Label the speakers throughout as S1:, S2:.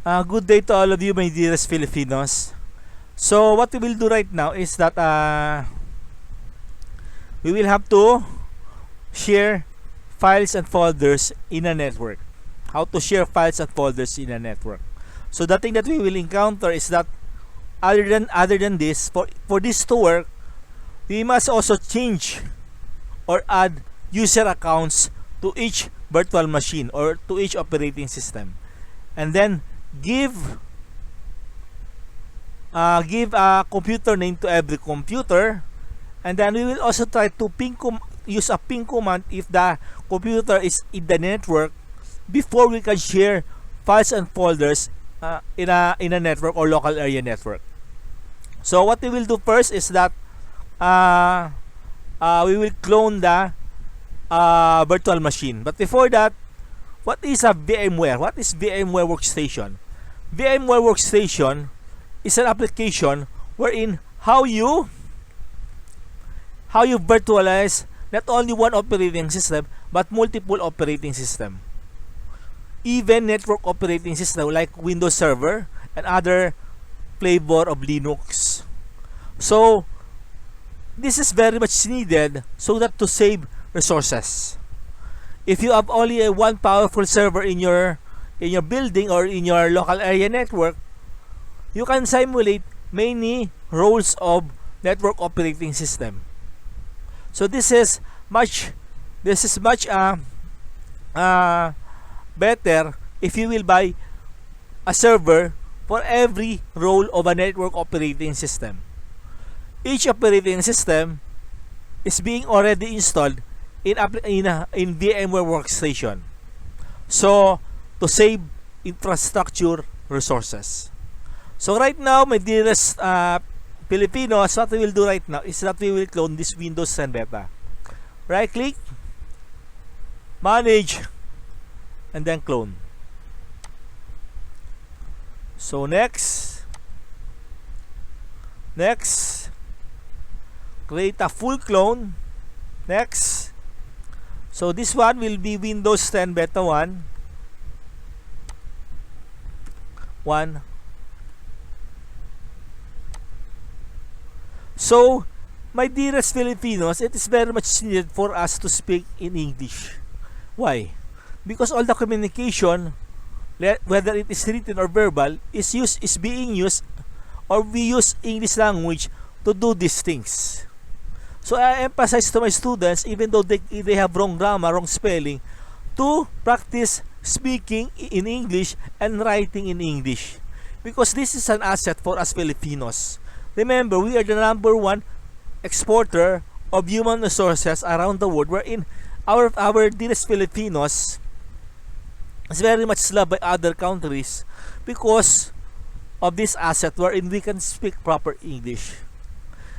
S1: Good day to all of you, my dearest Filipinos. So what we will do right now is that we will have to share files and folders in a network. How to share files and folders in a network. So the thing that we will encounter is that other than this, for this to work, we must also change or add user accounts to each virtual machine or to each operating system, and then give a computer name to every computer, and then we will also try to use a ping command if the computer is in the network before we can share files and folders in a network or local area network. So what we will do first is that we will clone the virtual machine. But before that, what is a VMware? What is VMware Workstation? VMware Workstation is an application wherein how you virtualize not only one operating system but multiple operating system, even network operating system like Windows Server and other flavor of Linux. So this is very much needed so that to save resources. If you have only one powerful server in your building or in your local area network, you can simulate many roles of network operating system. So this is much better if you will buy a server for every role of a network operating system. Each operating system is being already installed in VMware Workstation, so to save infrastructure resources. So right now, my dearest Filipinos, what we will do right now is that we will clone this Windows 10 beta. Right click, manage, and then clone. So next, create a full clone. Next, so this one will be Windows 10 beta 1. So my dearest Filipinos, it is very much needed for us to speak in English. Why? Because all the communication, whether it is written or verbal, is being used, or we use English language to do these things. So I emphasize to my students, even though they have wrong grammar, wrong spelling, to practice speaking in English and writing in English, because this is an asset for us Filipinos. Remember, we are the #1 exporter of human resources around the world, wherein our dearest Filipinos is very much loved by other countries because of this asset wherein we can speak proper English.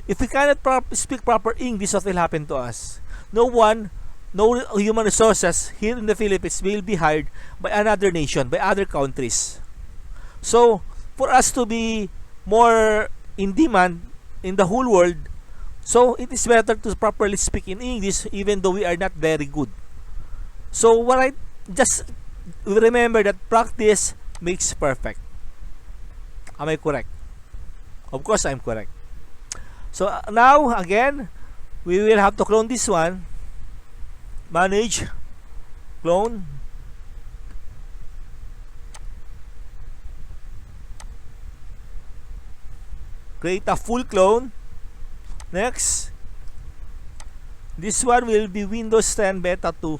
S1: If we cannot speak proper English, what will happen to us? No human resources here in the Philippines will be hired by another nation, by other countries. So for us to be more in demand in the whole world, so it is better to properly speak in English even though we are not very good. So what I just remember that practice makes perfect. Am I correct? Of course I'm correct. So now again, we will have to clone this one. Manage, clone. Create a full clone. Next, this one will be Windows 10 beta 2.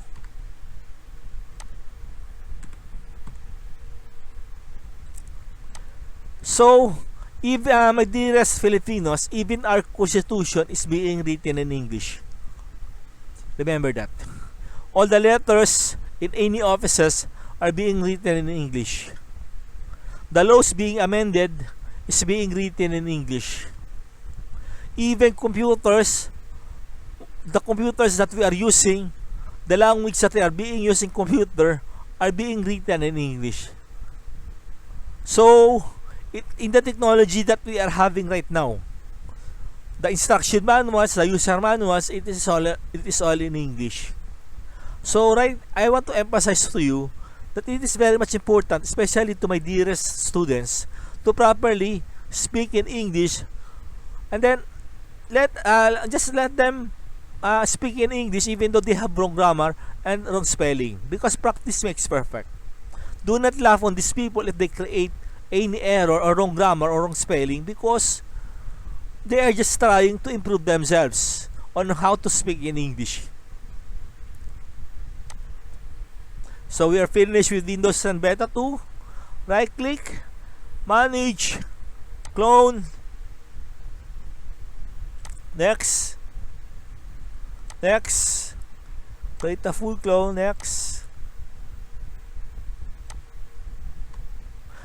S1: So my dearest Filipinos, even our constitution is being written in English. Remember that. All the letters in any offices are being written in English. The laws being amended is being written in English. Even computers, the computers that we are using, the language that we are being using computer are being written in English. So in the technology that we are having right now, the instruction manuals, the user manuals, it is all in English. So I want to emphasize to you that it is very much important, especially to my dearest students, to properly speak in English, and then just let them speak in English even though they have wrong grammar and wrong spelling, because practice makes perfect. Do not laugh on these people if they create any error or wrong grammar or wrong spelling, because they are just trying to improve themselves on how to speak in English. So we are finished with Windows 10 Beta 2. Right click, manage, clone, next, create a full clone, next.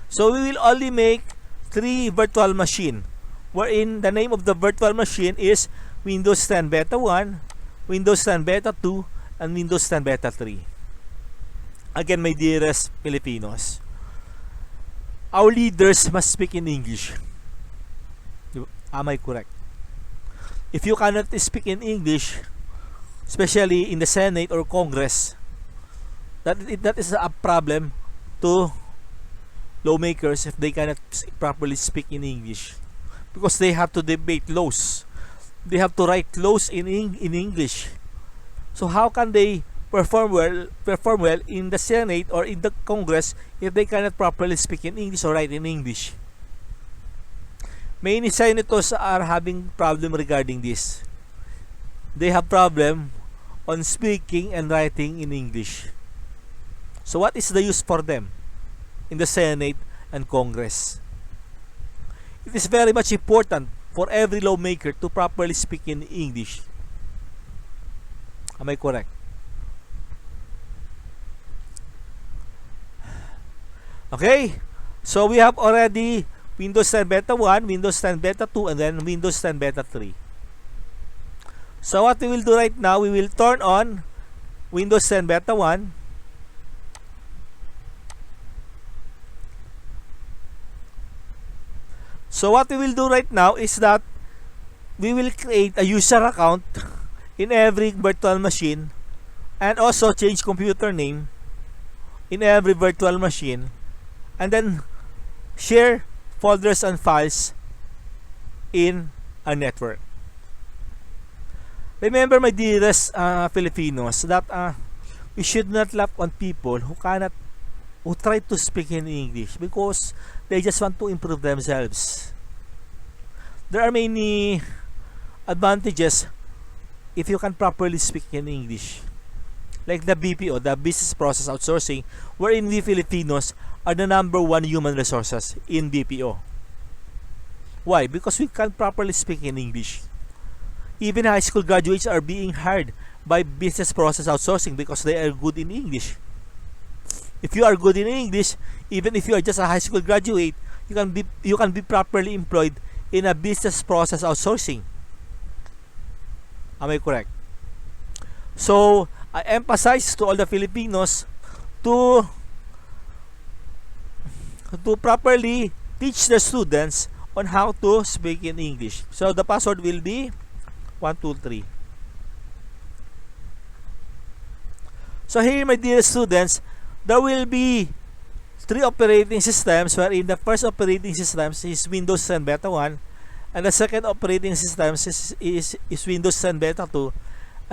S1: So we will only make 3 virtual machine, wherein the name of the virtual machine is Windows 10 Beta 1, Windows 10 Beta 2, and Windows 10 Beta 3. Again, my dearest Filipinos, our leaders must speak in English. Am I correct? If you cannot speak in English, especially in the Senate or Congress, that is a problem to lawmakers if they cannot properly speak in English, because they have to debate laws, they have to write laws in English. So how can they perform well in the Senate or in the Congress if they cannot properly speak in English or write in English? Many senators are having problem regarding this. They have problem on speaking and writing in English. So what is the use for them in the Senate and Congress? It is very much important for every lawmaker to properly speak in English. Am I correct? Okay, so we have already Windows 10 Beta 1, Windows 10 Beta 2, and then Windows 10 Beta 3. So what we will do right now, we will turn on Windows 10 Beta 1. So what we will do right now is that we will create a user account in every virtual machine, and also change computer name in every virtual machine, and then share folders and files in a network. Remember, my dearest Filipinos, that we should not laugh on people who try to speak in English because they just want to improve themselves. There are many advantages if you can properly speak in English, like the BPO, the business process outsourcing, wherein we Filipinos are the #1 human resources in BPO. Why? Because we can't properly speak in English. Even high school graduates are being hired by business process outsourcing because they are good in English. If you are good in English, even if you are just a high school graduate, you can be properly employed in a business process outsourcing. Am I correct? So I emphasize to all the Filipinos to properly teach the students on how to speak in English. So the password will be 123. So here, my dear students, there will be 3 operating systems, wherein the first operating system is Windows 10 Beta 1, and the second operating system is Windows 10 Beta 2,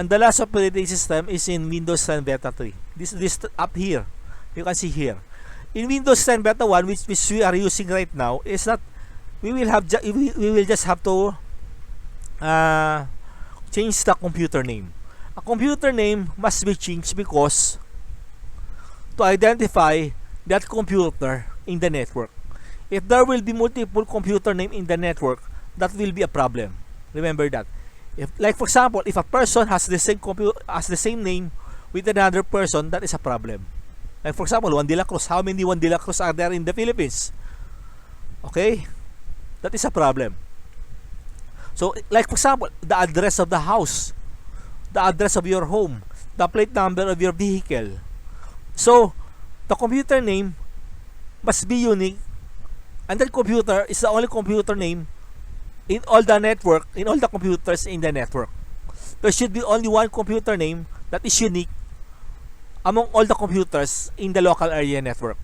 S1: and the last operating system is in Windows 10 Beta 3. This up here, you can see here. In Windows 10 Beta 1, which we are using right now, is that we will just have to change the computer name. A computer name must be changed because to identify that computer in the network. If there will be multiple computer name in the network, that will be a problem. Remember that. If, like for example, if a person has the same name with another person, that is a problem. Like for example, Juan de la Cruz. How many Juan de la Cruz are there in the Philippines? Okay, that is a problem. So, like for example, the address of the house, the address of your home, the plate number of your vehicle. So, the computer name must be unique, and that computer is the only computer name in all the network, in all the computers in the network. There should be only one computer name that is unique among all the computers in the local area network,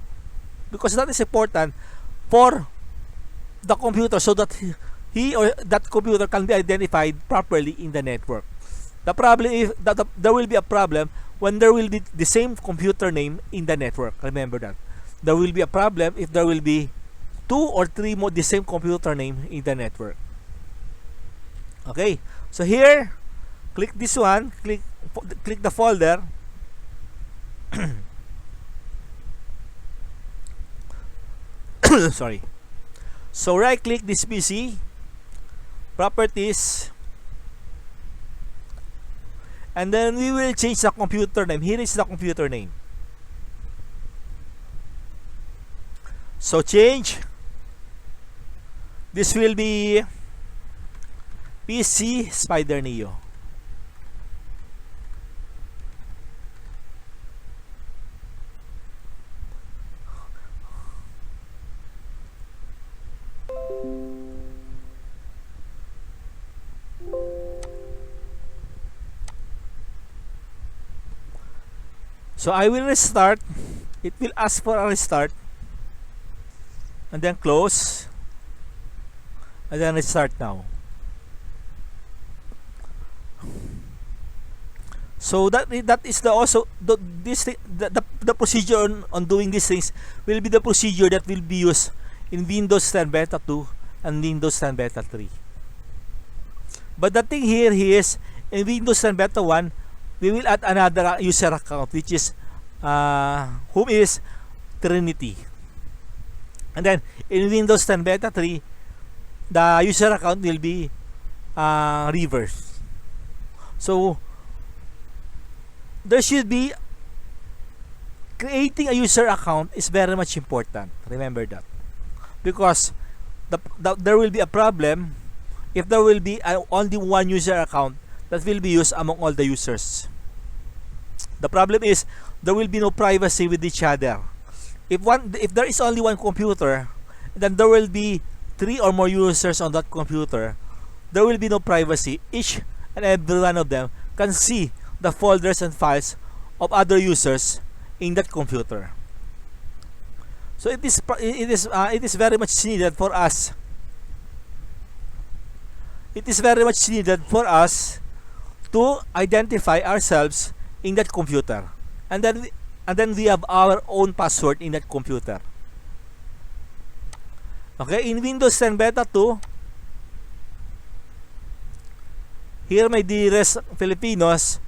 S1: because that is important for the computer, so that he or that computer can be identified properly in the network. The problem is that there will be a problem when there will be the same computer name in the network. Remember that. There will be a problem if there will be 2 or 3 more the same computer name in the network. Okay, so here, click this one, click the folder. Sorry. So right click this PC, properties, and then we will change the computer name. Here is the computer name. So change. This will be PC Spider Neo. So I will restart. It will ask for a restart, and then close, and then restart now. So that is the procedure on doing these things will be the procedure that will be used in Windows 10 Beta 2 and Windows 10 Beta 3. But the thing here is, in Windows 10 Beta 1, we will add another user account, which is whom is Trinity. And then in Windows 10 Beta 3, the user account will be reverse. So there should be, creating a user account is very much important. Remember that, because there will be a problem if there will be only one user account that will be used among all the users. The problem is there will be no privacy with each other. If there is only one computer, then there will be 3 or more users on that computer. There will be no privacy. Each and every one of them can see the folders and files of other users in that computer. So it is very much needed for us. It is very much needed for us to identify ourselves in that computer, and then we have our own password in that computer. Okay, in Windows 10 Beta 2, here, my dearest Filipinos,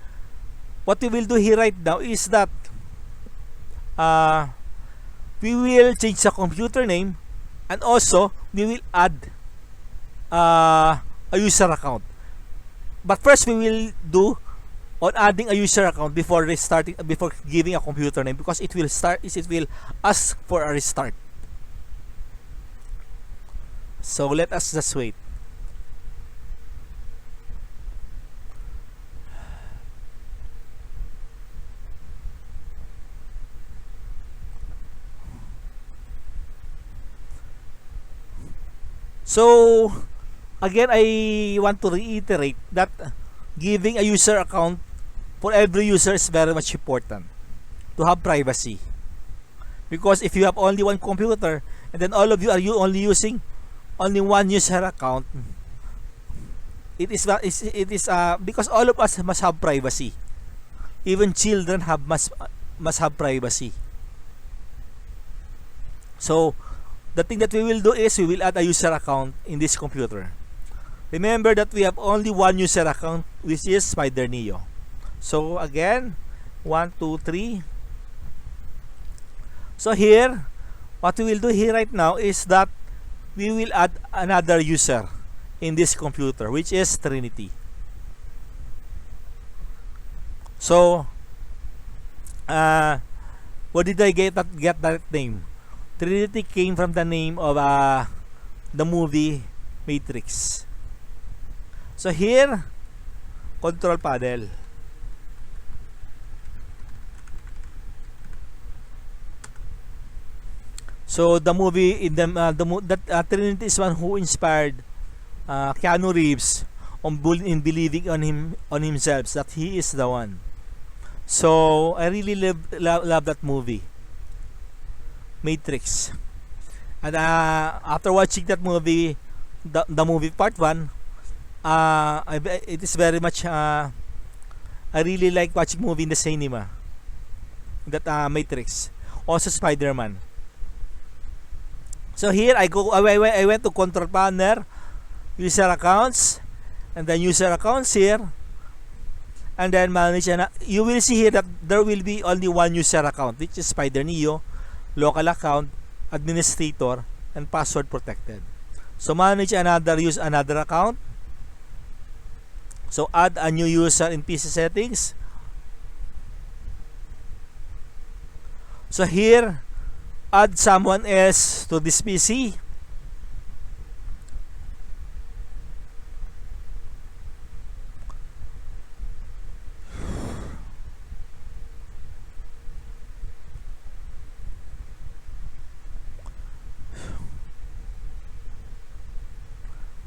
S1: what we will do here right now is that we will change the computer name, and also we will add a user account. But first, we will do on adding a user account before giving a computer name, because it will ask for a restart. So let us just wait. So again, I want to reiterate that giving a user account for every user is very much important to have privacy. Because if you have only one computer, and then all of you are only using only one user account, it is because all of us must have privacy. Even children must have privacy. So the thing that we will do is we will add a user account in this computer. Remember that we have only one user account, which is Spider Neo. So again, 1, 2, 3. So here, what we will do here right now is that we will add another user in this computer, which is Trinity. So where did I get that name? Trinity came from the name of the movie Matrix. So here, control panel. So the movie Trinity is one who inspired Keanu Reeves in believing on himself that he is the one. So I really love that movie, Matrix. And after watching that movie, the movie part 1, it is very much I really like watching movie in the cinema. That Matrix, also Spider-Man. So here I went to control panel, user accounts, and then user accounts here, and then manage. And you will see here that there will be only one user account, which is Spider Neo, local account, administrator, and password protected. So manage another account. So add a new user in PC settings. So here, add someone else to this PC.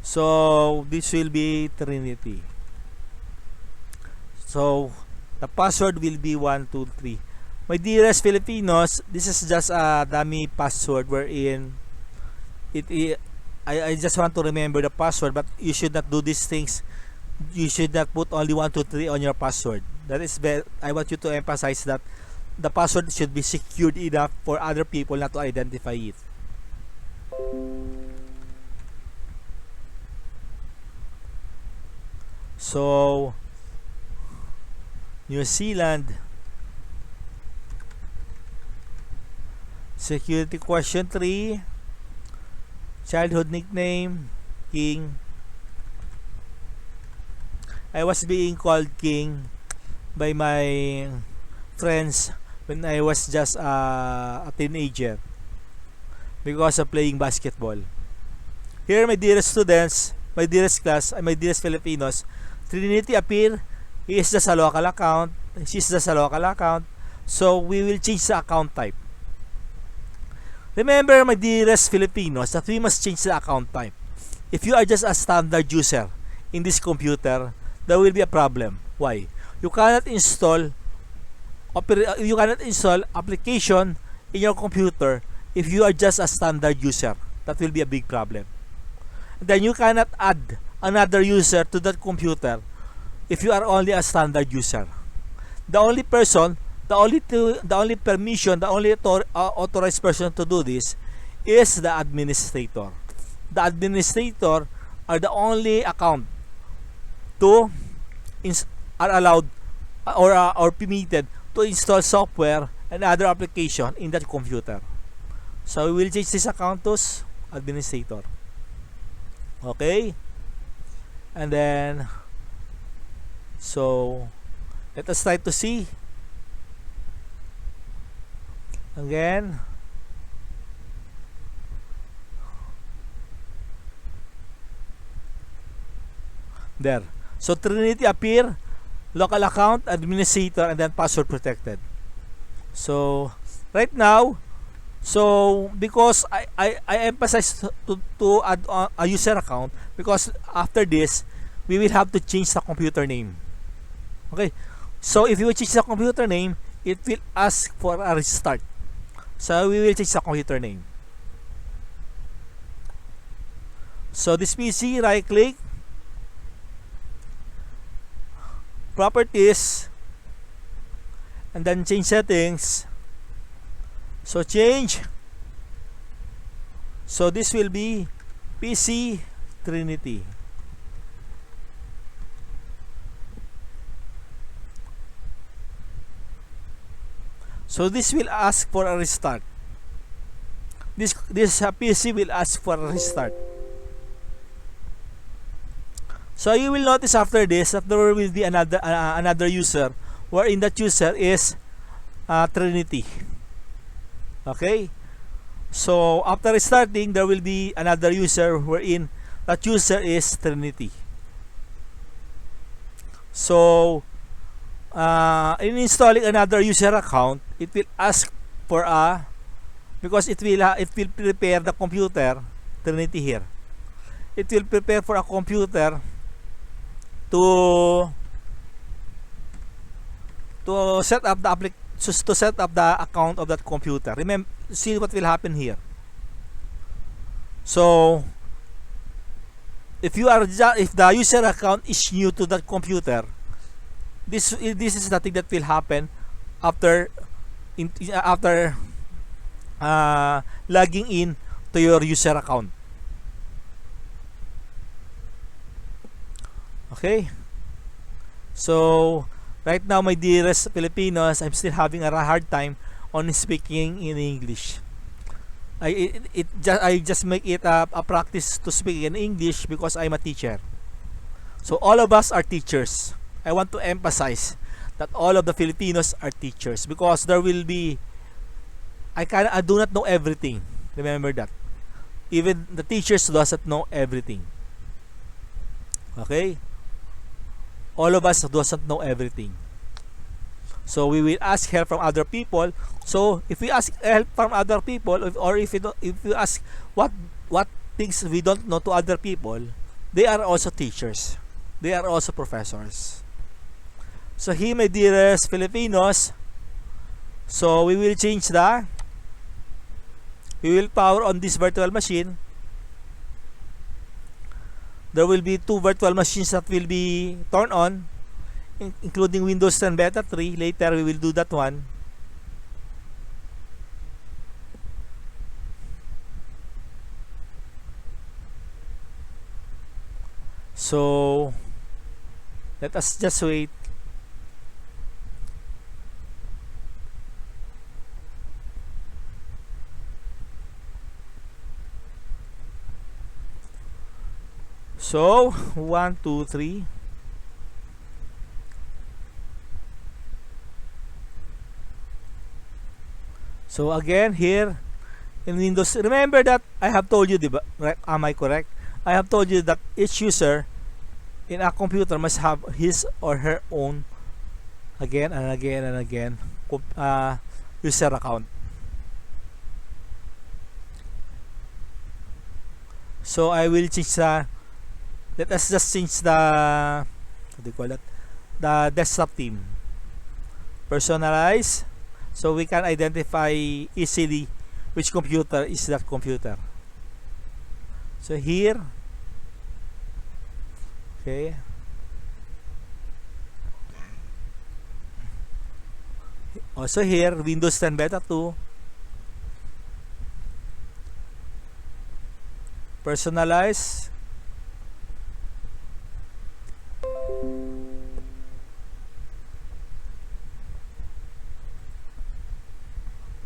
S1: So this will be Trinity. So the password will be 123. My dearest Filipinos, this is just a dummy password wherein I just want to remember the password, but you should not do these things. You should not put only 123 on your password. That is I want you to emphasize that the password should be secured enough for other people not to identify it. So New Zealand, security question 3, childhood nickname King. I was being called King by my friends when I was just a teenager because of playing basketball. Here, my dearest students, my dearest class, and my dearest Filipinos, Trinity appear. He is just a local account. She's just a local account. So we will change the account type. Remember, my dearest Filipinos, that we must change the account type. If you are just a standard user in this computer, there will be a problem. Why? You cannot install application in your computer if you are just a standard user. That will be a big problem. Then you cannot add another user to that computer if you are only a standard user. The only person, the only permission, the only authorized person to do this is the administrator. The administrator are the only account to are allowed or permitted to install software and other application in that computer. So we will change this account to administrator. Okay, and then so let us try to see again. There. So Trinity appear, local account, administrator, and then password protected. So right now, so because I emphasize to add a user account, because after this we will have to change the computer name. Okay, so if you change the computer name, it will ask for a restart. So we will change the computer name. So this PC, right click, properties, and then change settings. So change. So this will be PC Trinity. So this will ask for a restart. This PC will ask for a restart. So you will notice after this that there will be another user, wherein that user is Trinity. Okay, so after restarting, there will be another user wherein that user is Trinity. So in installing another user account, it will ask for because it will prepare the computer, Trinity here. It will prepare for a computer to to set up the account of that computer. Remember, see what will happen here. So if the user account is new to that computer, this is the thing that will happen after logging in to your user account. Okay, so right now, my dearest Filipinos, I'm still having a hard time on speaking in English. I just make it a practice to speak in English because I'm a teacher. So all of us are teachers. I want to emphasize that all of the Filipinos are teachers, because there will be I do not know everything. Remember that. Even the teachers doesn't know everything. Okay? All of us doesn't know everything. So we will ask help from other people. So if we ask help from other people, or if you ask what things we don't know to other people, they are also teachers. They are also professors. So here, my dearest Filipinos, so we will power on this virtual machine. There will be 2 virtual machines that will be turned on, including Windows 10 Beta 3. Later we will do that one. So let us just wait. So 1, 2, 3. So again, here in Windows, remember that I have told you, diba? Right? Am I correct? I have told you that each user in a computer must have his or her own, again and again and again, user account. So I will change let us just change what do you call that? The desktop theme. Personalize, so we can identify easily which computer is that computer. So here, okay, also here, Windows 10 Beta 2, personalize,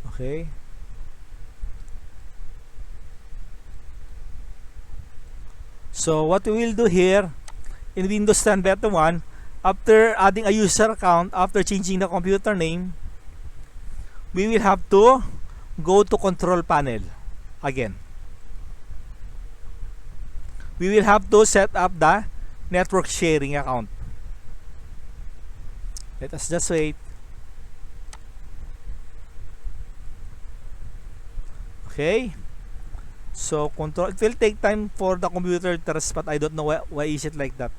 S1: okay. So what we will do here in Windows 10 Beta 1, after adding a user account, after changing the computer name, we will have to go to control panel again. We will have to set up the network sharing account. Let us just wait. Okay. So control, it will take time for the computer to respond. I don't know why is it like that.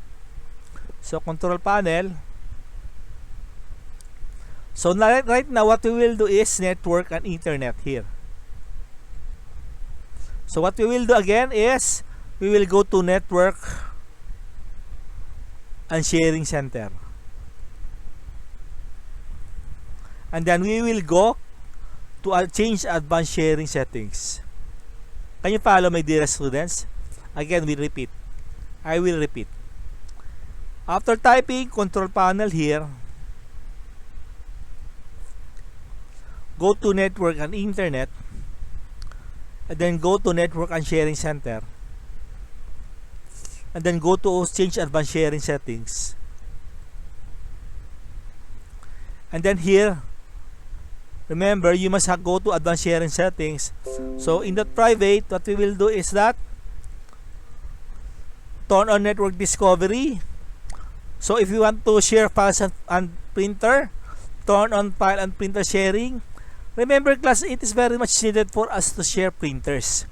S1: So control panel. So right now what we will do is network and internet here. So what we will do again is we will go to network and sharing center. And then we will go to change advanced sharing settings. Can you follow, my dearest students? Again, we repeat. I will repeat. After typing control panel here, go to network and internet, and then go to network and sharing center, and then go to change advanced sharing settings, and then here, remember, you must go to advanced sharing settings. So in that private, what we will do is that turn on network discovery. So if you want to share files and printer, turn on file and printer sharing. Remember, class, it is very much needed for us to share printers.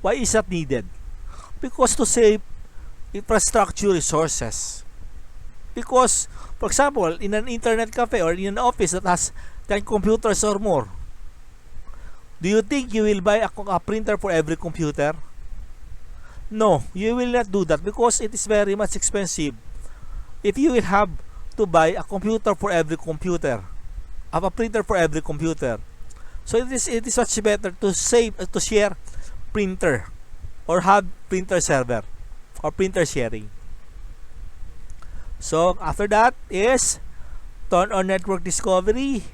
S1: Why is that needed? Because to save infrastructure resources. Because For example, in an internet cafe or in an office that has 10 computers or more, do you think you will buy a printer for every computer? No, you will not do that because it is very much expensive. If you will have to buy a computer for every computer, have a printer for every computer, so it is much better to share printer or have printer server or printer sharing. So after that is turn on network discovery,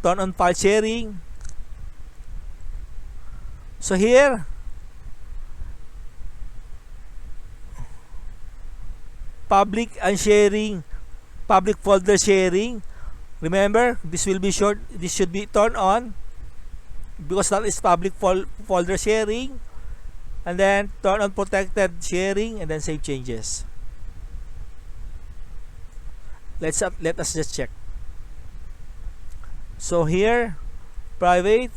S1: turn on file sharing. So here, public and sharing, public folder sharing. Remember, this will be short. This should be turned on because that is public folder sharing. And then turn on protected sharing and then save changes. Let us just check. So here, private,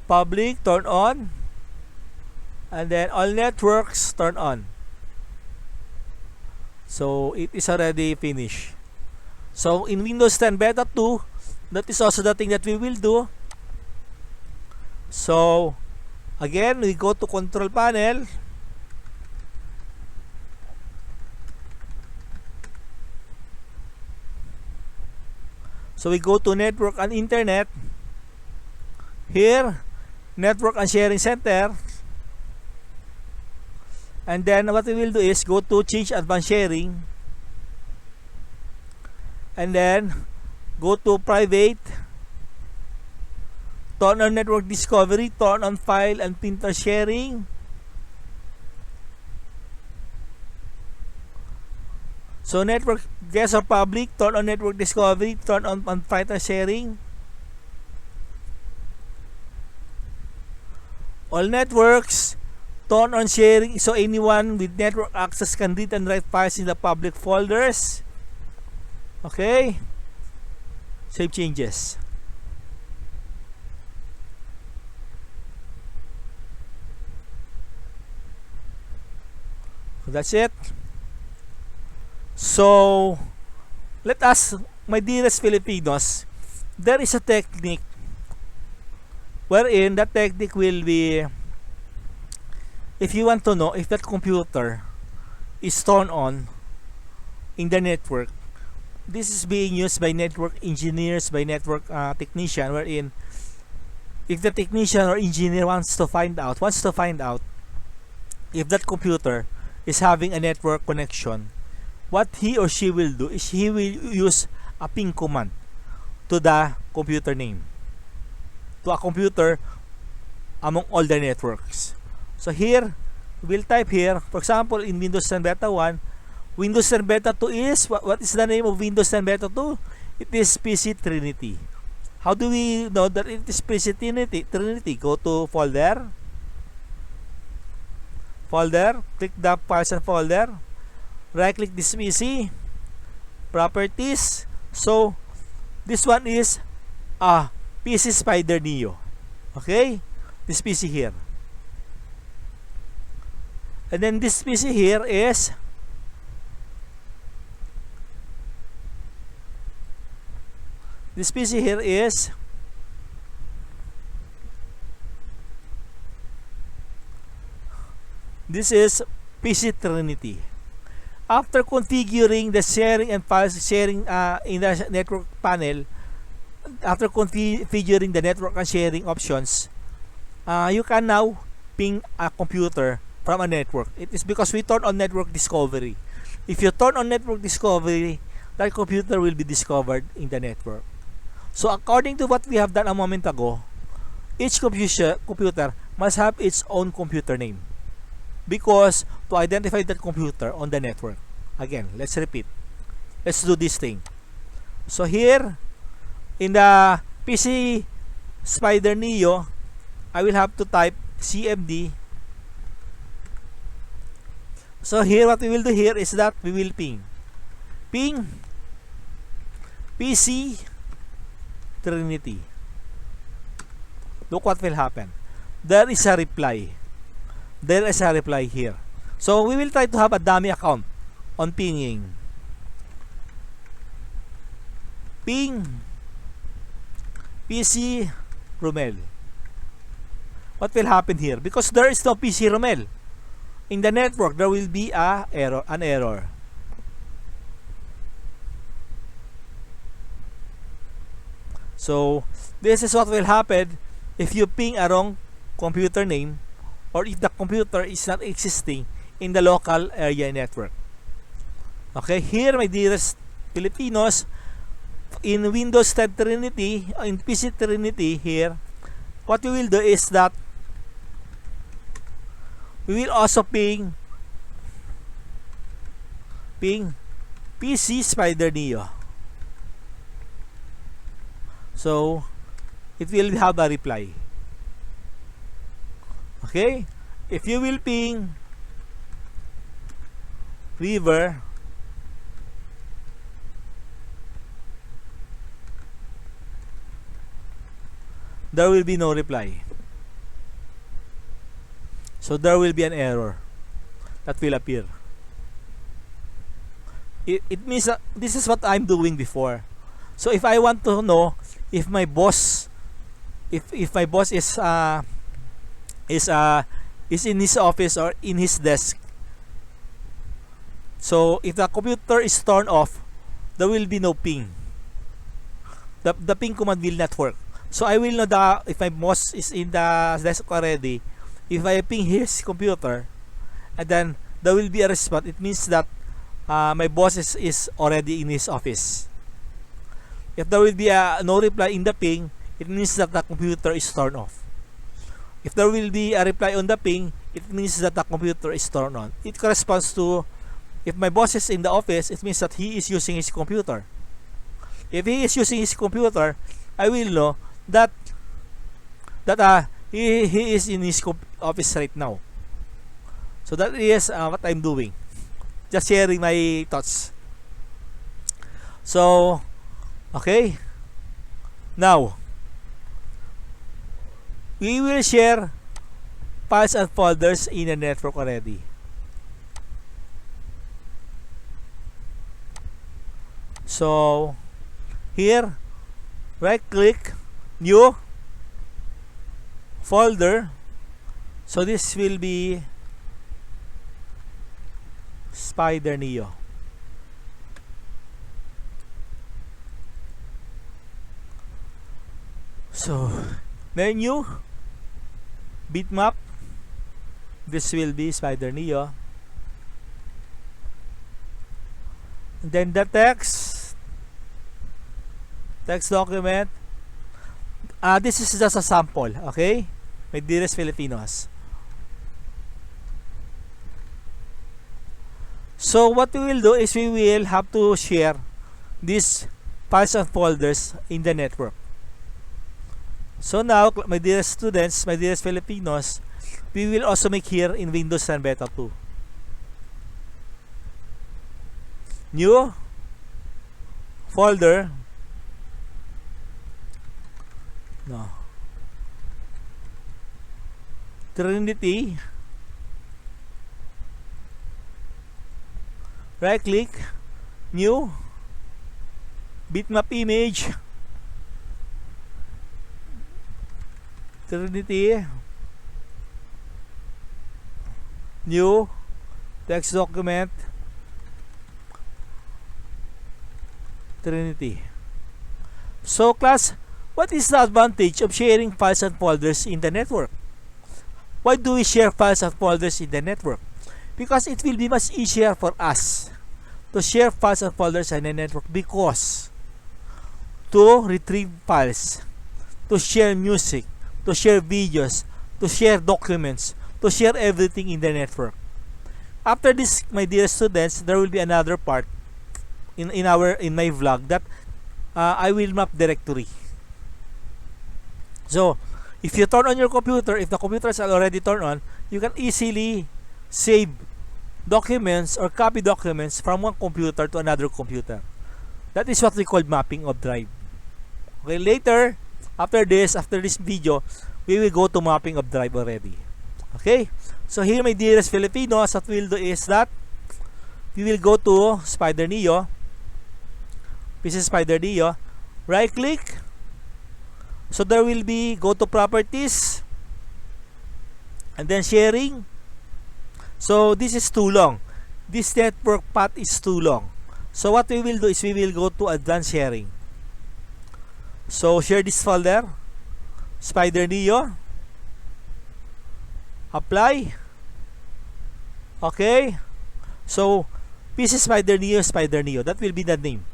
S1: public, turn on, and then all networks, turn on. So it is already finished. So in Windows 10 Beta 2, that is also the thing that we will do. So again, we go to control panel. So we go to network and internet. Here, network and sharing center. And then what we will do is go to change advanced sharing. And then go to private. Turn on network discovery, turn on file and printer sharing. So network guest or public, turn on network discovery, turn on printer sharing. All networks, turn on sharing, so anyone with network access can read and write files in the public folders. Okay, save changes. So that's it. So let us, my dearest Filipinos, there is a technique wherein that technique will be, if you want to know if that computer is turned on in the network, this is being used by network engineers, by network technician, wherein if the technician or engineer wants to find out if that computer is having a network connection, what he or she will do is he will use a ping command to the computer name, to a computer among all the networks. So here, we'll type here, for example, in Windows 10 Beta 1, Windows 10 Beta 2 is, what is the name of Windows 10 Beta 2? It is PC Trinity. How do we know that it is PC Trinity? Go to folder, click the files and folder, right click this PC, properties. So this one is PC Spider Neo. Okay, this PC here, and then this PC here is this is PC Trinity. After configuring the sharing and file sharing in the network panel, after configuring the network and sharing options, you can now ping a computer from a network. It is because we turn on network discovery. If you turn on network discovery, that computer will be discovered in the network. So according to what we have done a moment ago, each computer must have its own computer name, because to identify that computer on the network. Again, let's repeat. Let's do this thing. So here, in the PC Spider Neo, I will have to type CMD. So here, what we will do here is that we will ping PC Trinity. Look what will happen. There is a reply here. So we will try to have a dummy account on pinging. Ping PC Romel. What will happen here? Because there is no PC Romel in the network, there will be an error. So this is what will happen if you ping a wrong computer name, or if the computer is not existing in the local area network. Okay, here my dearest Filipinos, in Windows 10 Trinity, in PC Trinity here, what we will do is that we will also ping PC Spider Neo. So it will have a reply. Okay, if you will ping River, there will be no reply. So there will be an error that will appear. It means that this is what I'm doing before. So if I want to know if my boss, if my boss is in his office or in his desk, so if the computer is turned off, there will be no ping. The ping command will not work. So I will know that if my boss is in the desk already, if I ping his computer, and then there will be a response, it means that my boss is already in his office. If there will be no reply in the ping, it means that the computer is turned off. If there will be a reply on the ping, it means that the computer is turned on. It corresponds to, if my boss is in the office, it means that he is using his computer. If he is using his computer, I will know that he is in his office right now. So that is what I'm doing. Just sharing my thoughts. So, okay. Now, we will share files and folders in a network already. So, here, right click, new folder. So this will be Spider Neo. So menu, bitmap, this will be Spider Neo. And then the text document. This is just a sample, okay, my dearest Filipinos. So what we will do is we will have to share these files and folders in the network. So now, my dearest students, my dearest Filipinos, we will also make here in Windows 10 Beta 2. New folder. No. Trinity. Right click, new, bitmap image, Trinity, new, text document, Trinity. So class, what is the advantage of sharing files and folders in the network? Why do we share files and folders in the network? Because it will be much easier for us to share files and folders in the network, because to retrieve files, to share music, to share videos, to share documents, to share everything in the network. After this, my dear students, there will be another part in my vlog that I will map directory. So if you turn on your computer, if the computer is already turned on, you can easily save documents or copy documents from one computer to another computer. That is what we call mapping of drive. Okay, later, after this video, we will go to mapping of drive already. Okay, so here, my dearest Filipinos, what we'll do is that we will go to Spider Neo, PC Spider Neo, right click. So there will be go to properties and then sharing. So this is too long. This network path is too long. So what we will do is we will go to advanced sharing. So share this folder, Spider Neo, apply. Okay, so PC Spider Neo, that will be the name.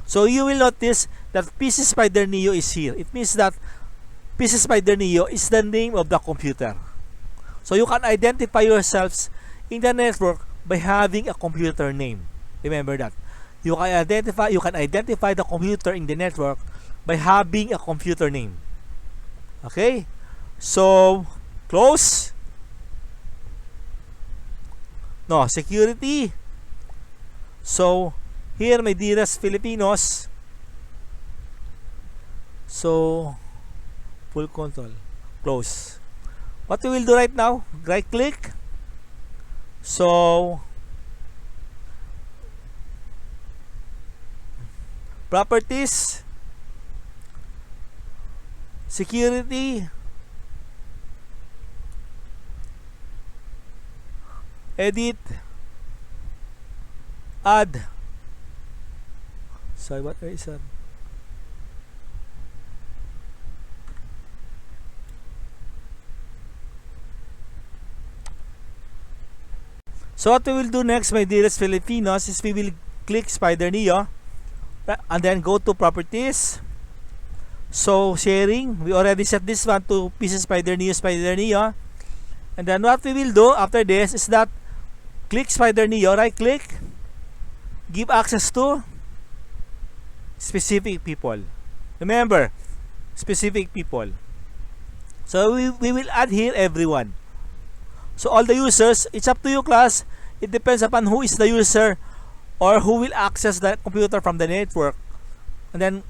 S1: So you will notice that PC Spider Neo is here. It means that PC Spider Neo is the name of the computer. So you can identify yourselves in the network by having a computer name. Remember that. You can identify the computer in the network by having a computer name. Okay? So close. No, security. So here, my dearest Filipinos, so full control, close. What we will do right now, right click. So properties, security, edit, add. Sorry, what is that? So what we will do next, my dearest Filipinos, is we will click Spider Neo and then go to properties. So sharing, we already set this one to PC Spider Neo. And then what we will do after this is that click Spider Neo, right click, give access to specific people. Remember, specific people. So we will add here everyone. So all the users, it's up to you, class. It depends upon who is the user or who will access the computer from the network. And then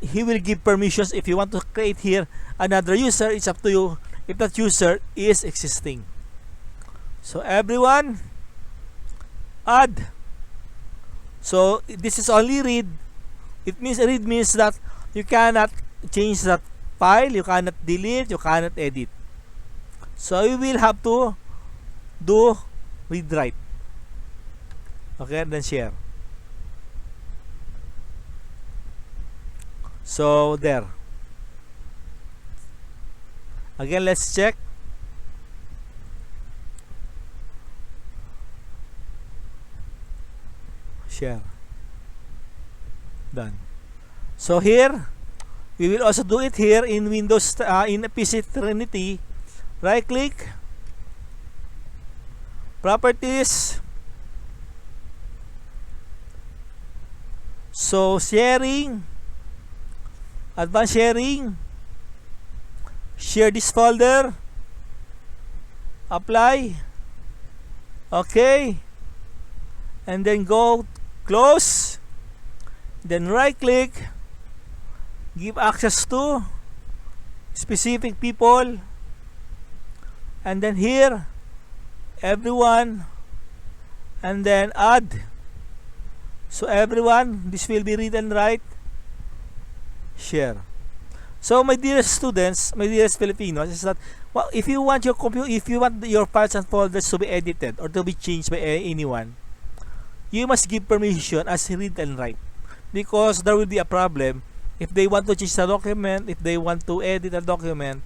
S1: he will give permissions. If you want to create here another user, it's up to you if that user is existing. So everyone, add. So this is only read. It means read means that you cannot change that file, you cannot delete, you cannot edit. So you will have to do read write. Okay, then share. So there. Again, let's check. Share. Done. So here, we will also do it here in Windows, in PC Trinity. Right click, properties. So sharing, advanced sharing, share this folder, apply. Okay, and then go close, then right click, give access to specific people, and then here everyone, and then add. So everyone, this will be read and write, share. So my dearest students, my dearest Filipinos, is that, well, if you want your computer, if you want your files and folders to be edited or to be changed by anyone, you must give permission as read and write, because there will be a problem if they want to change the document, if they want to edit a document.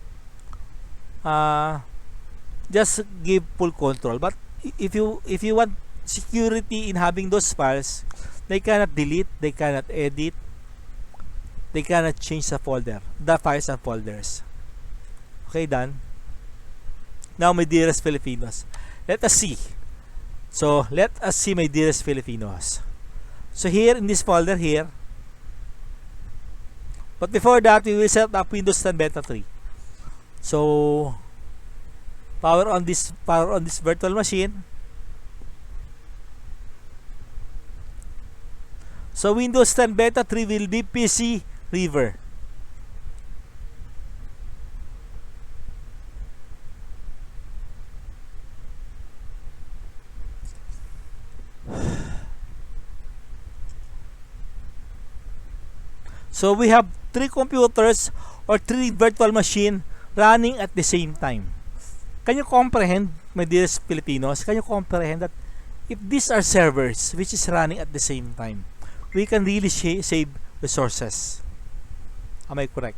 S1: Just give full control. But if you want security in having those files, they cannot delete, they cannot edit, they cannot change the folder, the files and folders. Okay, done. Now, my dearest Filipinos, let us see. So let us see, my dearest Filipinos. So here in this folder here, but before that, we will set up Windows 10 Beta 3. So power on this virtual machine. So Windows 10 Beta 3 will be PC River. So we have 3 computers or 3 virtual machine running at the same time. Can you comprehend, my dearest Filipinos? Can you comprehend that if these are servers which is running at the same time, we can really save resources? Am I correct?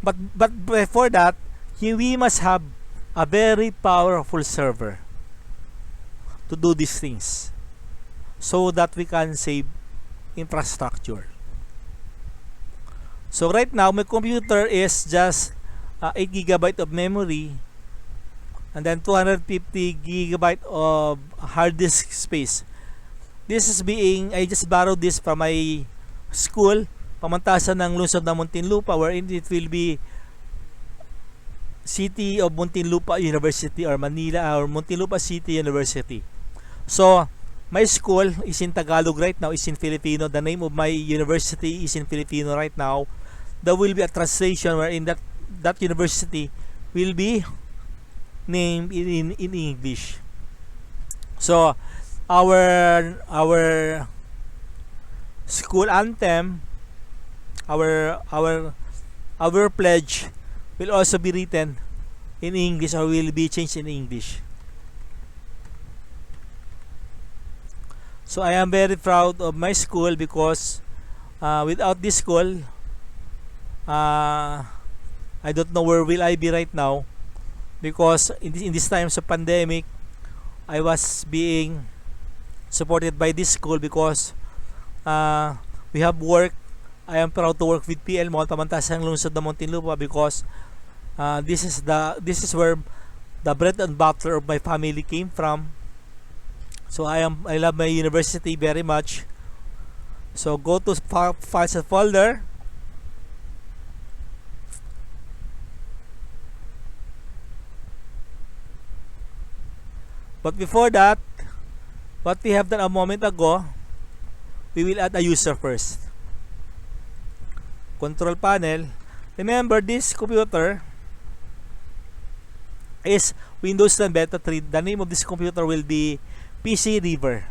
S1: But before that, we must have a very powerful server to do these things so that we can save infrastructure. So right now, my computer is just 8 GB of memory and then 250 GB of hard disk space. This is I just borrowed this from my school, pamantasan ng lungsod ng Muntinlupa, wherein it will be City of Muntinlupa University or Manila or Muntinlupa City University. So, my school is in Tagalog right now, is in Filipino. The name of my university is in Filipino right now. There will be a translation wherein that university will be named in English. So, our school anthem, our pledge will also be written in English or will be changed in English. So I am very proud of my school because without this school, I don't know where will I be right now, because in this times of pandemic, I was being supported by this school because we have work. I am proud to work with PL Mall, pamantasang lungsod ng Muntinlupa, because this is where the bread and butter of my family came from. So I love my university very much. So go to files and folder. But before that, what we have done a moment ago, we will add a user first. Control panel. Remember, this computer is Windows 10 Beta 3. The name of this computer will be PC River.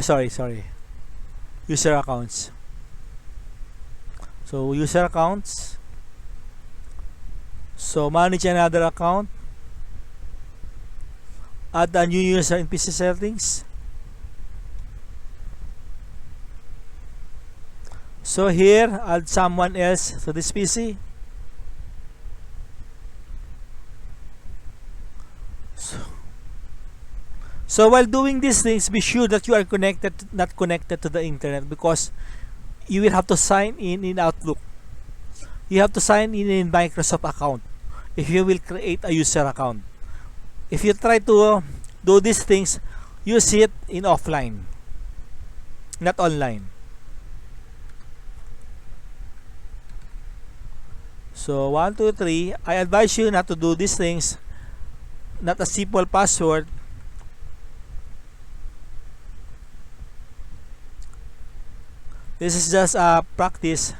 S1: Sorry. User accounts. So, user accounts. So, manage another account. Add a new user in PC settings. So here, add someone else to this PC. So while doing these things, be sure that you are not connected to the internet, because you will have to sign in Outlook. You have to sign in Microsoft account if you will create a user account. If you try to do these things, use it in offline, not online. So 1, 2, 3. I advise you not to do these things. Not a simple password. This is just a practice.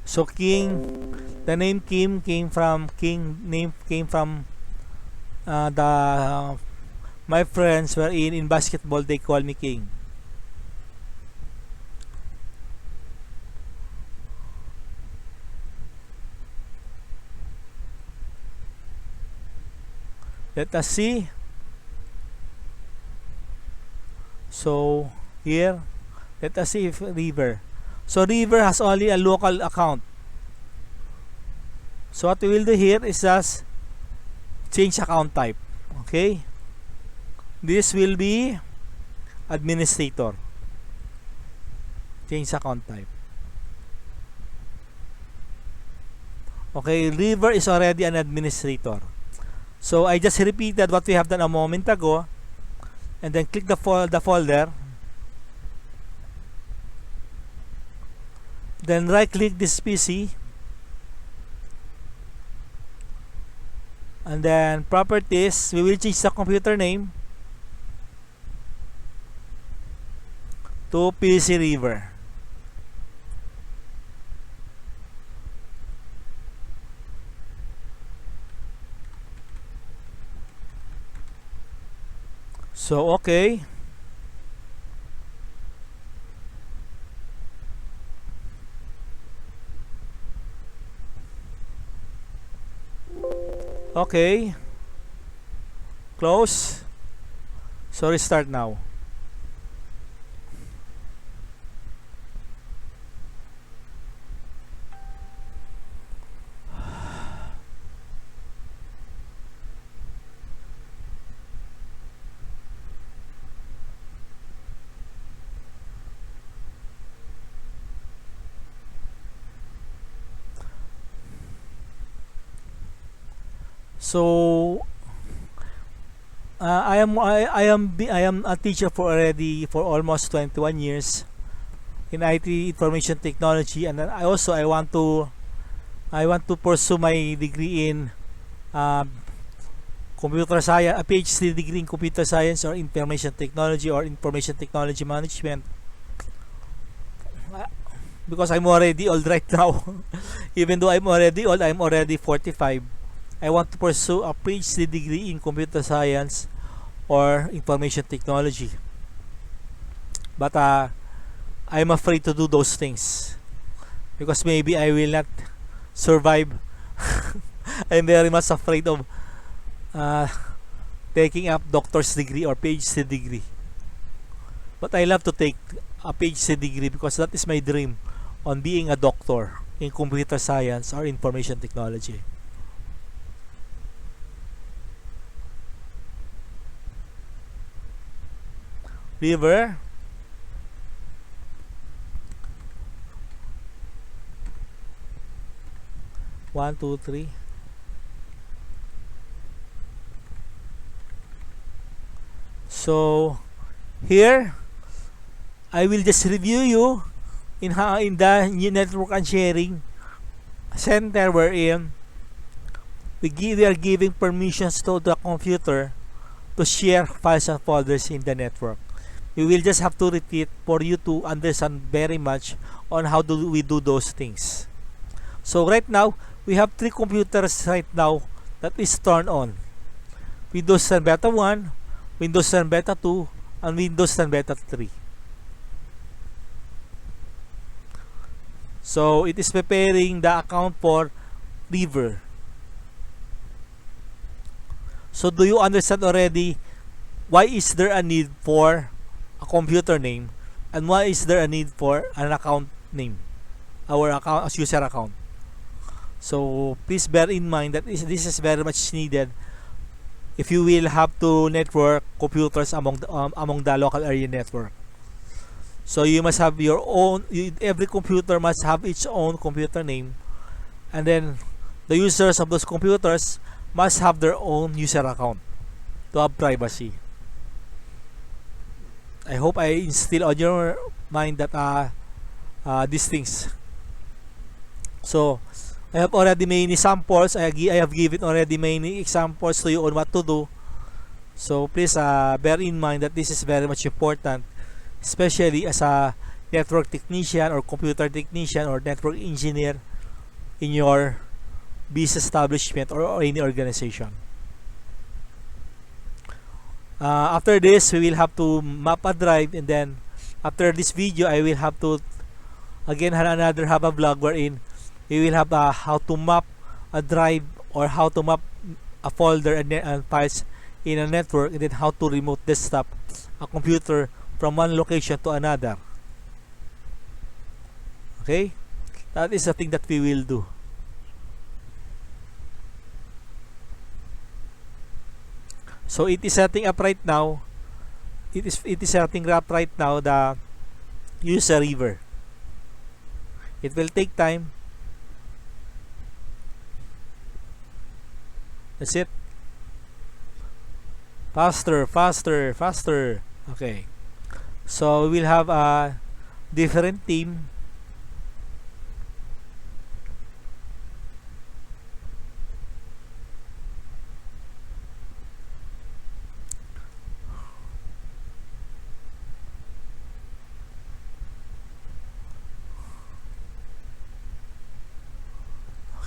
S1: So the name Kim came from my friends were in basketball, they call me King. Let us see. So here, let us see if River. So River has only a local account. So what we will do here is just change account type. Okay. This will be administrator. Change account type. Okay, River is already an administrator. So I just repeated what we have done a moment ago, and then click the folder. Then right click this PC, and then properties, we will change the computer name to PC River. So okay. Okay. Close. So restart now. So I am a teacher for almost 21 years in IT information technology, and then I want to pursue my degree in computer science, a PhD degree in computer science or information technology or information technology management, because I'm already old right now. Even though I'm already old, I'm already 45. I want to pursue a PhD degree in computer science or information technology. But I'm afraid to do those things because maybe I will not survive. I'm very much afraid of uh, taking up doctor's degree or PhD degree. But I love to take a PhD degree because that is my dream on being a doctor in computer science or information technology. River. One, two, three. So here I will just review you in the new network and sharing center wherein we are giving permissions to the computer to share files and folders in the network. We will just have to repeat for you to understand very much on how do we do those things. So right now we have 3 computers right now that is turned on: Windows 10 Beta 1, Windows 10 Beta 2, and Windows 10 Beta 3. So it is preparing the account for River. So do you understand already why is there a need for a computer name and why is there a need for an account name, our account as user account? So please bear in mind that this is very much needed if you will have to network computers among the local area network. So you must have your own, every computer must have its own computer name, and then the users of those computers must have their own user account to have privacy. I hope I instill on your mind that these things. So I have already many samples. I have given already many examples to you on what to do. So please bear in mind that this is very much important, especially as a network technician or computer technician or network engineer in your business establishment or any organization. After this, we will have to map a drive, and then after this video, I will have to again have a vlog wherein we will have how to map a drive or how to map a folder and files in a network, and then how to remote desktop a computer from one location to another. Okay, that is the thing that we will do. So it is setting up right now. It is setting up right now the user River. It will take time. That's it. Faster, faster, faster. Okay. So we will have a different team.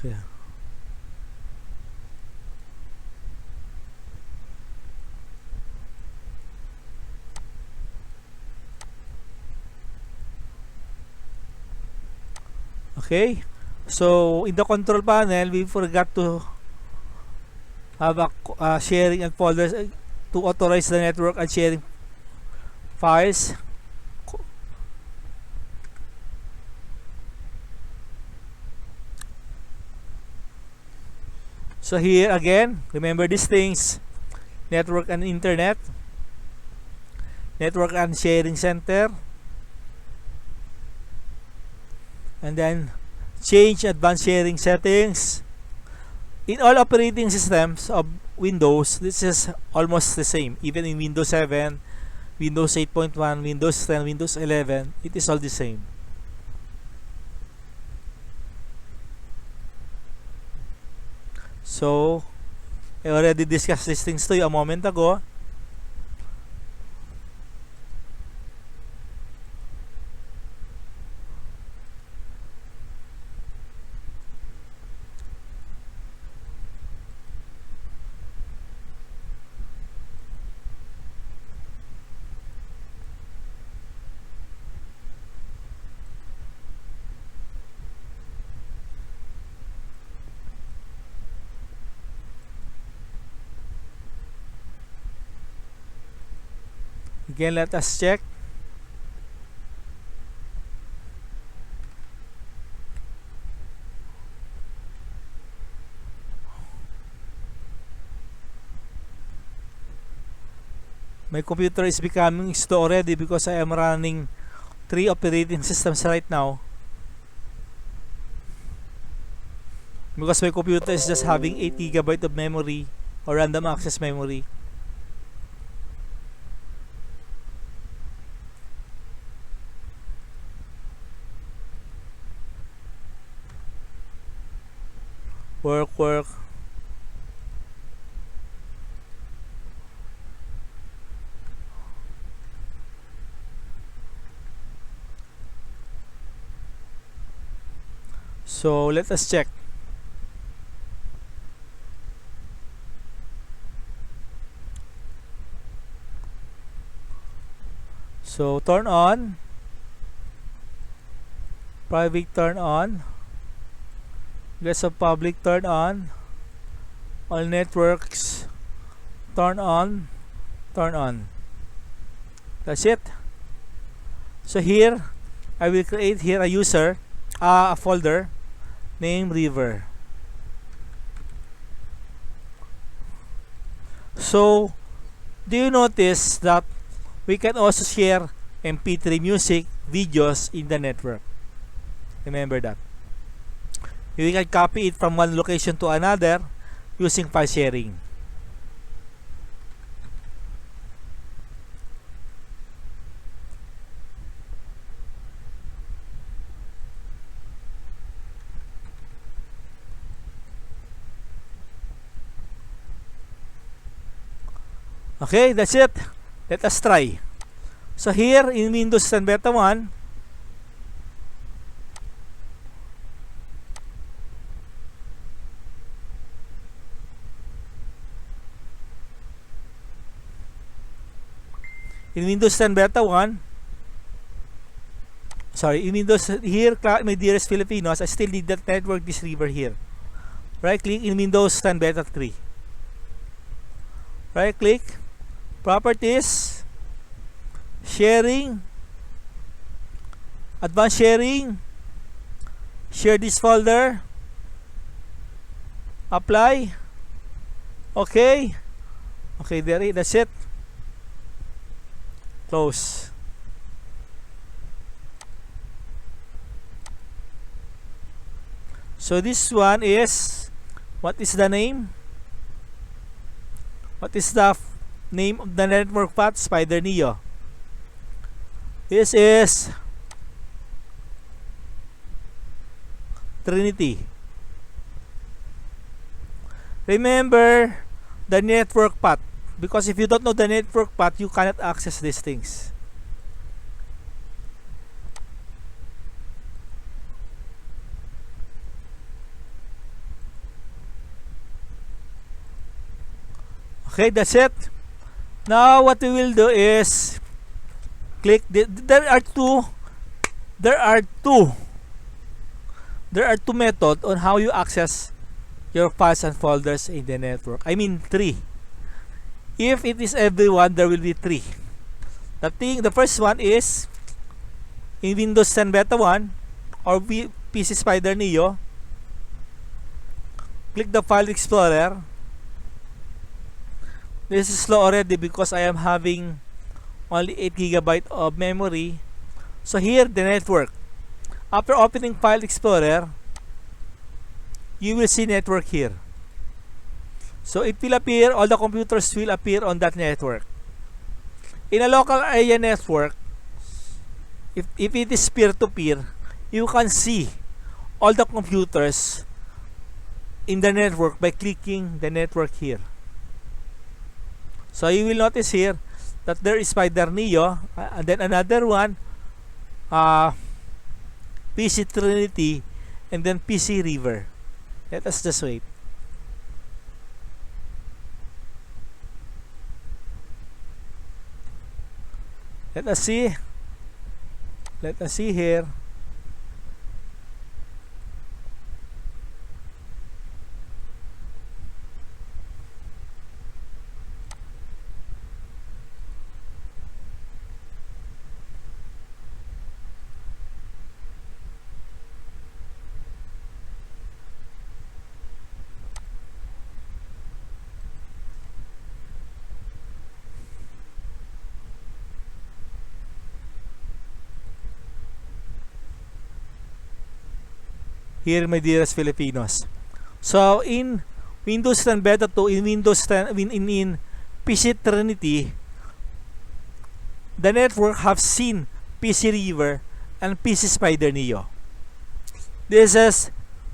S1: Okay. Okay. So in the control panel, we forgot to have a sharing and folders to authorize the network and sharing files. So here again, remember these things: network and internet, network and sharing center, and then change advanced sharing settings. In all operating systems of Windows, this is almost the same. Even in Windows 7, Windows 8.1, Windows 10, Windows 11, it is all the same. So, I already discussed these things to you a moment ago. Again, let us check. My computer is becoming slow already because I am running 3 operating systems right now. Because my computer is just having 8 GB of memory or random access memory. Work. So let us check. So turn on, private turn on, rest of public turn on, all networks turn on. That's it. So here I will create here a user, a folder named River. So do you notice that we can also share MP3 music, videos in the network? Remember that. We can copy it from one location to another using file sharing. Okay, that's it. Let us try. So here in Windows 10 Beta 1, in Windows 10 Beta 1, in Windows here, my dearest Filipinos, I still need that network this river here. Right click in Windows 10 Beta 3. Right click, properties, sharing, advanced sharing, share this folder, apply. Okay, that's it. Close. So this one is, what is the name? What is the name of the network path? Spider Neo. This is Trinity. Remember the network path, because if you don't know the network path, you cannot access these things. Okay, that's it. Now what we will do is click there are two methods on how you access your files and folders in the network. I mean three. If it is everyone, there will be three. The first one is in Windows 10 Beta 1 or PC Spider Neo. Click the File Explorer. This is slow already because I am having only 8 GB of memory. So here, the network. After opening File Explorer, you will see network here. So it will appear, all the computers will appear on that network. In a local area network, if it is peer-to-peer, you can see all the computers in the network by clicking the network here. So you will notice here that there is Spider Neo, and then another one, PC Trinity, and then PC River. Let us just wait. Let us see here. Here, my dearest Filipinos. So in Windows 10 Beta 2, in Windows 10, in PC Trinity, the network have seen PC River and PC Spider Neo. This is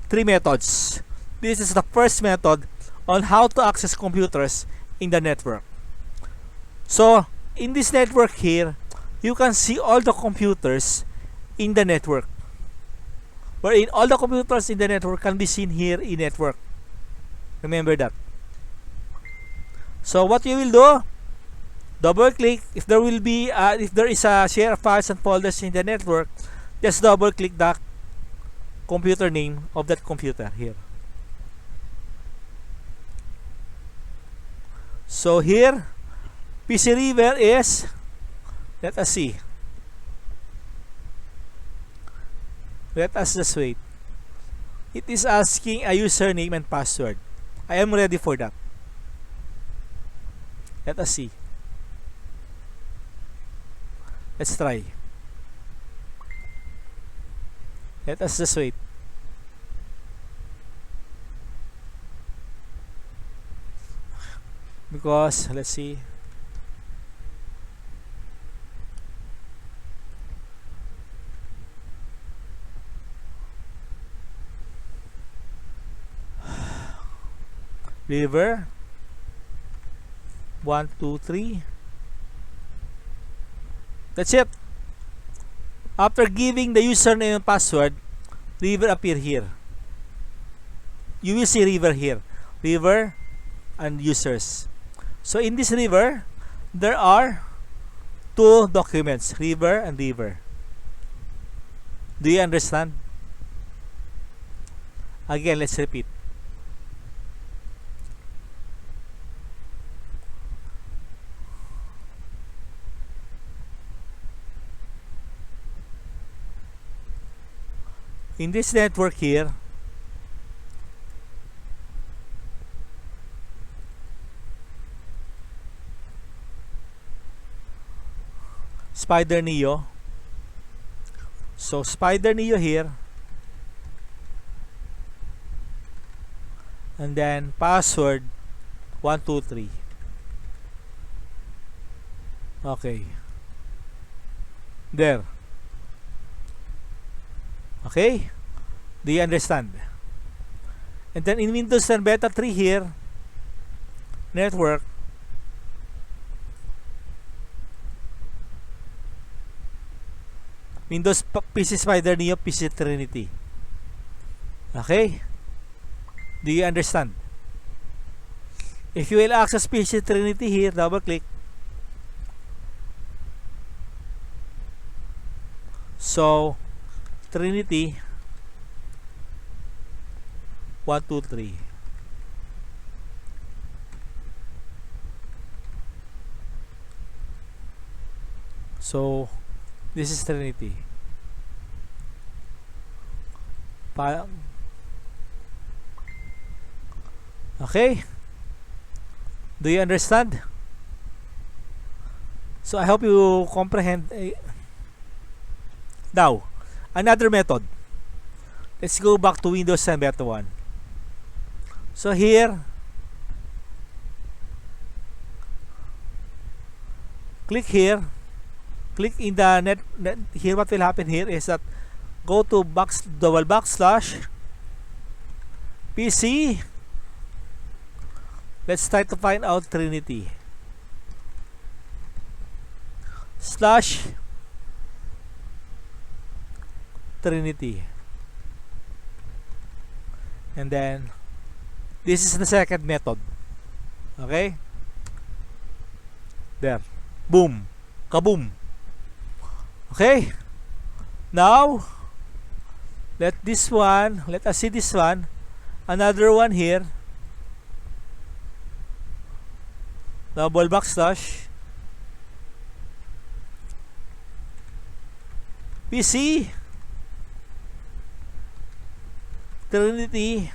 S1: three methods. This is the first method on how to access computers in the network. So in this network here, you can see all the computers in the network. Wherein all the computers in the network can be seen here in network. Remember that. So what you will do, double click. If there is a share of files and folders in the network, just double click the computer name of that computer here. So here, PC River is, let us see. Let us just wait. It is asking a username and password. I am ready for that. Let us see. Let's try. Let us just wait. Because, let's see. River 1, 2, 3. That's it. After giving the username and password, River appear here. You will see River here. River and users. So in this River, there are two documents, River and River. Do you understand? Again, let's repeat. In this network here, Spider Neo. So Spider Neo here, and then password 1, 2, 3. Okay. There. Okay? Do you understand? And then in Windows 10 Beta 3 here, network, Windows PC Spider Neo, PC Trinity. Okay? Do you understand? If you will access PC Trinity here, double click. So Trinity 1, 2, 3. So this is Trinity. Okay, do you understand? So I hope you comprehend. Now another method. Let's go back to Windows 10 Beta 1. So here, click here, click in the net here. What will happen here is that go to double backslash PC. Let's try to find out Trinity slash Trinity, and then this is the second method. Okay, there, boom, kaboom. Okay, now let us see this one, another one here, double backslash PC Trinity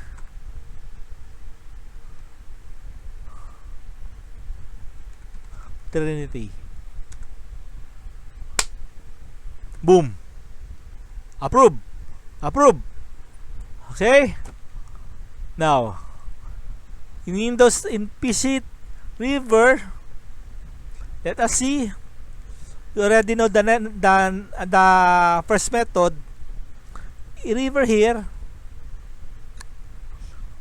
S1: boom, approve. Okay, now in Windows, in PC River, let us see. You already know the first method. River here,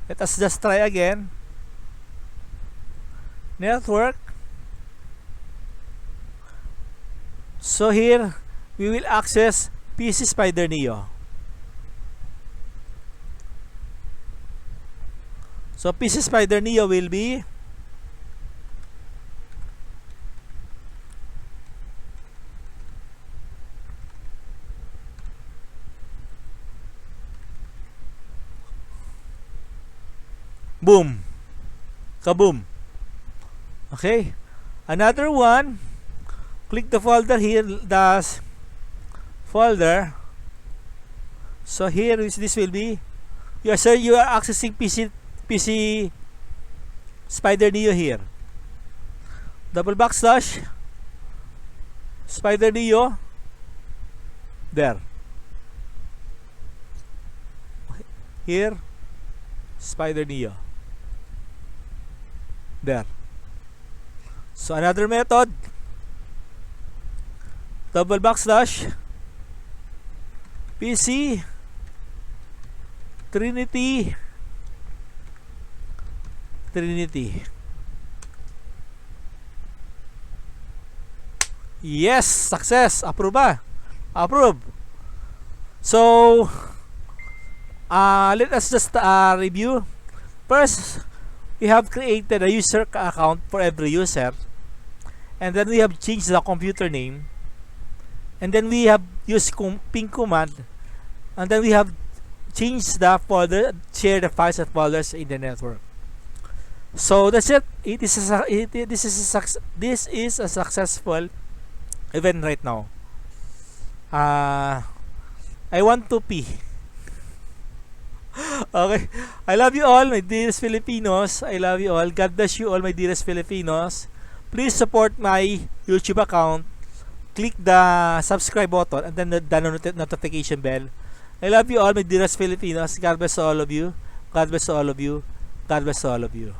S1: let us just try again. Network. So here we will access PC Spider Neo. So PC Spider Neo will be boom, kaboom. Okay, another one. Click the folder here, the folder. So here is, this will be, yes sir, you are accessing PC Spider Neo here. Double backslash Spider Neo, there. Here, Spider Neo, there. So another method, double backslash PC Trinity. Yes, success. Approve. So let us just review. First, we have created a user account for every user, and then we have changed the computer name, and then we have used ping command, and then we have changed the folder, share the files and folders in the network. So that's it. This is a successful event right now. I want to pee. Okay, I love you all, my dearest Filipinos. I love you all. God bless you all, my dearest Filipinos. Please support my YouTube account. Click the subscribe button and then the notification bell. I love you all, my dearest Filipinos. God bless all of you. God bless all of you. God bless all of you.